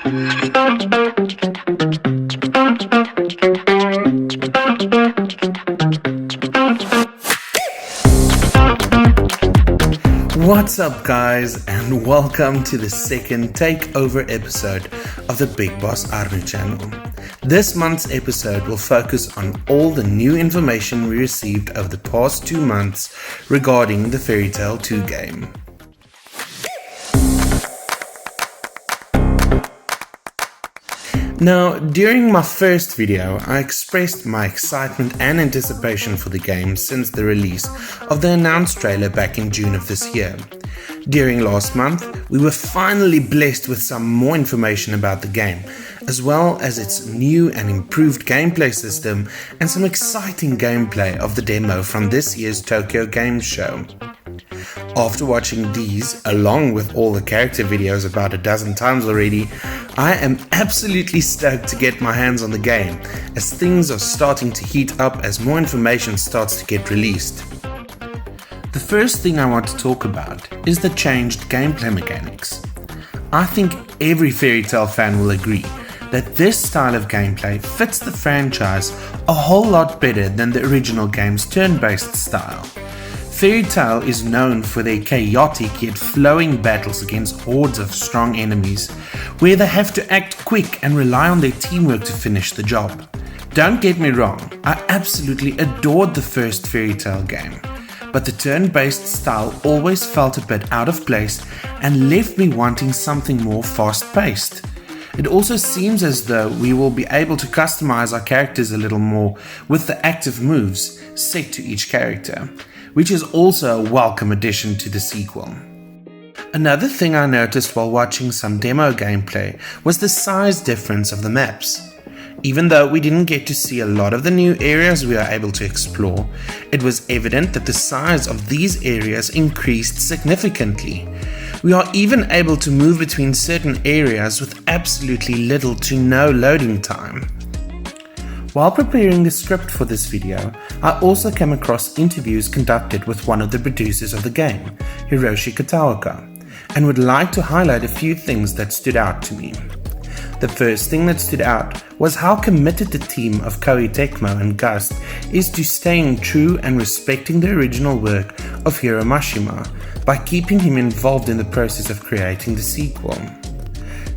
What's up guys, and welcome to the second Takeover episode of the Big Boss Arnu channel. This month's episode will focus on all the new information we received over the past 2 months regarding the Fairy Tail 2 game. Now, during my first video, I expressed my excitement and anticipation for the game since the release of the announced trailer back in June of this year. During last month, we were finally blessed with some more information about the game, as well as its new and improved gameplay system and some exciting gameplay of the demo from this year's Tokyo Game Show. After watching these, along with all the character videos about a dozen times already, I am absolutely stoked to get my hands on the game, as things are starting to heat up as more information starts to get released. The first thing I want to talk about is the changed gameplay mechanics. I think every Fairy Tail fan will agree that this style of gameplay fits the franchise a whole lot better than the original game's turn-based style. Fairy Tail is known for their chaotic yet flowing battles against hordes of strong enemies, where they have to act quick and rely on their teamwork to finish the job. Don't get me wrong, I absolutely adored the first Fairy Tail game, but the turn-based style always felt a bit out of place and left me wanting something more fast-paced. It also seems as though we will be able to customize our characters a little more with the active moves set to each character, which is also a welcome addition to the sequel. Another thing I noticed while watching some demo gameplay was the size difference of the maps. Even though we didn't get to see a lot of the new areas we are able to explore, it was evident that the size of these areas increased significantly. We are even able to move between certain areas with absolutely little to no loading time. While preparing the script for this video, I also came across interviews conducted with one of the producers of the game, Hiroshi Kataoka, and would like to highlight a few things that stood out to me. The first thing that stood out was how committed the team of Koei Tecmo and Gust is to staying true and respecting the original work of Hiro Mashima by keeping him involved in the process of creating the sequel.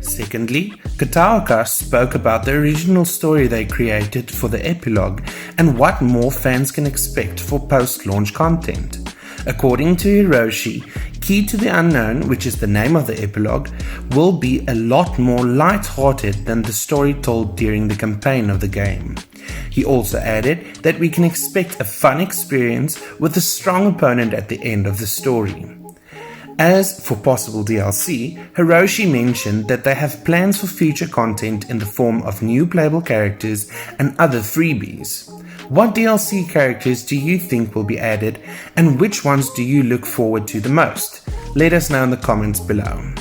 Secondly, Kataoka spoke about the original story they created for the epilogue and what more fans can expect for post-launch content. According to Hiroshi, Key to the Unknown, which is the name of the epilogue, will be a lot more light-hearted than the story told during the campaign of the game. He also added that we can expect a fun experience with a strong opponent at the end of the story. As for possible DLC, Hiroshi mentioned that they have plans for future content in the form of new playable characters and other freebies. What DLC characters do you think will be added, and which ones do you look forward to the most? Let us know in the comments below.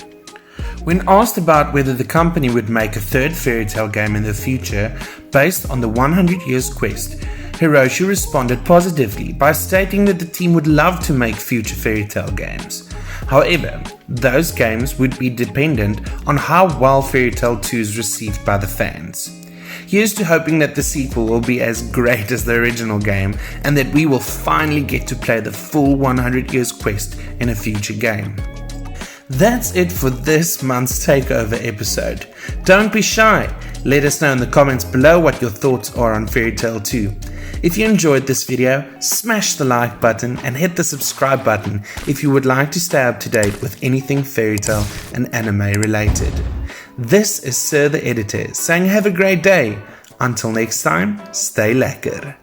When asked about whether the company would make a third Fairy Tail game in the future based on the 100 Years Quest, Hiroshi responded positively by stating that the team would love to make future Fairy Tail games. However, those games would be dependent on how well Fairy Tail 2 is received by the fans. Here's to hoping that the sequel will be as great as the original game and that we will finally get to play the full 100 Years Quest in a future game. That's it for this month's Takeover episode. Don't be shy, let us know in the comments below what your thoughts are on Fairy Tail 2. If you enjoyed this video, smash the like button and hit the subscribe button if you would like to stay up to date with anything Fairy Tail and anime related. This is Sir the Editor saying have a great day. Until next time, stay lekker.